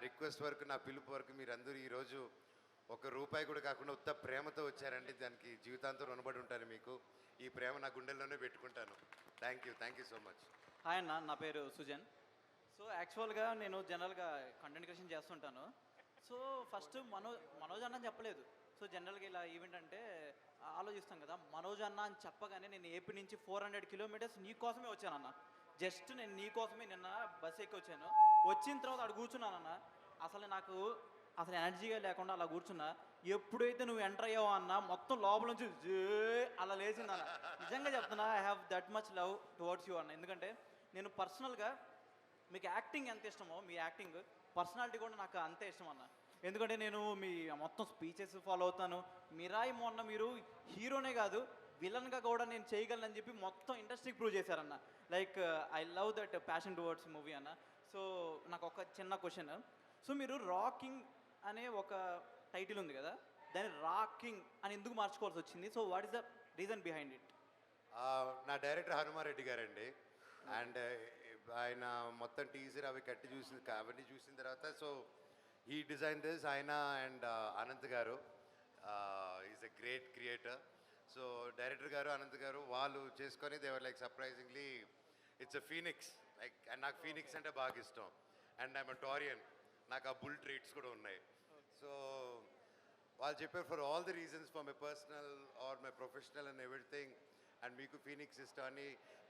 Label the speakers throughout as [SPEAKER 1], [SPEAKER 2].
[SPEAKER 1] Request వరకు, నా పిలుపు వరకు మీరందరూ ఈరోజు ఒక రూపాయి కూడా కాకుండా ఉత్త ప్రేమతో వచ్చారండి. దానికి జీవితాంతం రుణపడి ఉంటాను మీకు. ఈ ప్రేమ నా గుండెల్లోనే పెట్టుకుంటాను. Thank you so much.
[SPEAKER 2] Hi అన్న, నా పేరు సుజన్. సో యాక్చువల్గా నేను జనరల్గా కంటెంట్ క్రియేషన్ చేస్తుంటాను. సో ఫస్ట్ మనోజ్ అన్న అని చెప్పలేదు. సో జనరల్గా ఇలా ఈవెంట్ అంటే ఆలోచిస్తాం కదా, మనోజ్ అన్న అని చెప్పగానే నేను ఏపీ నుంచి 400 కిలోమీటర్స్ నీ కోసమే వచ్చానన్న. జస్ట్ నేను నీ కోసమే నిన్న బస్ ఎక్కి వచ్చాను. వచ్చిన తర్వాత అక్కడ కూర్చున్నానన్న. అసలు ఎనర్జీగా లేకుండా అలా కూర్చున్నా. ఎప్పుడైతే నువ్వు ఎంటర్ అయ్యావో అన్న, మొత్తం లోపల నుంచి అలా లేచిందన్న. నిజంగా చెప్తున్నా, I have that much love towards you అన్న. ఎందుకంటే నేను పర్సనల్గా మీకు యాక్టింగ్ ఎంత ఇష్టమో, మీ యాక్టింగ్ పర్సనాలిటీ కూడా నాకు అంతే ఇష్టం అన్న. ఎందుకంటే నేను మీ మొత్తం స్పీచెస్ ఫాలో అవుతాను. మిరాయి మొన్న మీరు హీరోనే కాదు, విలన్గా కూడా నేను చేయగలనని చెప్పి మొత్తం ఇండస్ట్రీకి ప్రూవ్ చేశారన్న. Like I love that passion towards movie అన్న. సో నాకు ఒక చిన్న క్వశ్చన్. సో మీరు రాకింగ్ అనే ఒక టైటిల్ ఉంది కదా, దాన్ని రాకింగ్ అని ఎందుకు మార్చుకోవాల్సి వచ్చింది? So what is the reason behind it?
[SPEAKER 1] నా డైరెక్టర్ హనుమారెడ్డి గారండి. అండ్ ఆయన మొత్తం టీజర్ అవన్నీ చూసిన తర్వాత, సో ఈ డిజైన్ దిస్ ఆయన అండ్ అనంత్ గారు is a great creator. So director గారు, అనంత్ గారు వాళ్ళు చేసుకొని Devara like surprisingly it's a phoenix. Like and నాకు ఫీనిక్స్ అంటే బాగా ఇష్టం. అండ్ ఐఎమ్ ఎ టోరియన్, నాకు ఆ బుల్ ట్రీట్స్ కూడా ఉన్నాయి. సో వాళ్ళు చెప్పారు for all the reasons, for my personal or my professional and everything. And మీకు ఫీనిక్స్ ఇష్టం అని,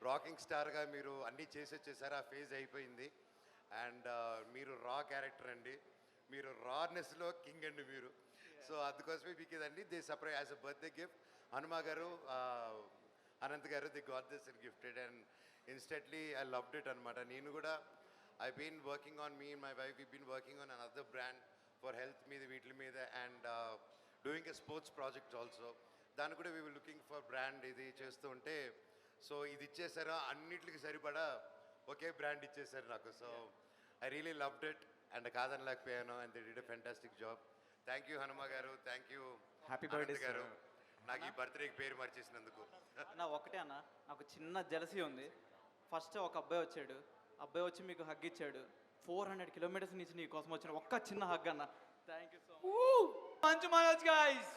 [SPEAKER 1] రాకింగ్ స్టార్గా మీరు అన్నీ చేసి వచ్చేసారు. ఆ ఫేజ్ అయిపోయింది. అండ్ మీరు రా క్యారెక్టర్ అండి, మీరు రానెస్లో కింగ్ అండి మీరు. సో అందుకోసమే మీకు ఇదండి the surprise as a birthday gift. Hanuma గారు, అనంత్ గారు, they got this and gifted and instantly I loved it అనమాట. నేను కూడా I been working on me and my wife, we been working on another brand for health మీద, వీటి మీద, and doing a sports project also. దాన్ని కూడా we will looking for brand ఇది చేస్తూ ఉంటే, సో ఇది ఇచ్చేసారు, అన్నిటికి సరిపడా ఒకే బ్రాండ్ ఇచ్చేసారు నాకు. So I really loved it and కాదనలేకపోయాను. And they did a fantastic job. Thank you Hanuma గారు, థ్యాంక్ యూ
[SPEAKER 2] హ్యాపీ బర్త్డే
[SPEAKER 1] గారు, నాకు ఈ బర్త్డేకి పేరు మార్చేసినందుకు.
[SPEAKER 2] నా ఒకటే అన్న, నాకు చిన్న జలసీ ఉంది. ఫస్ట్ ఒక అబ్బాయి వచ్చాడు, అబ్బాయి వచ్చి మీకు హగ్ ఇచ్చాడు. 400 కిలోమీటర్స్ నుంచి నీ కోసం వచ్చిన ఒక్క చిన్న హగ్ అన్న. Thank you so much.
[SPEAKER 3] మంచి మనోజ్ గైస్.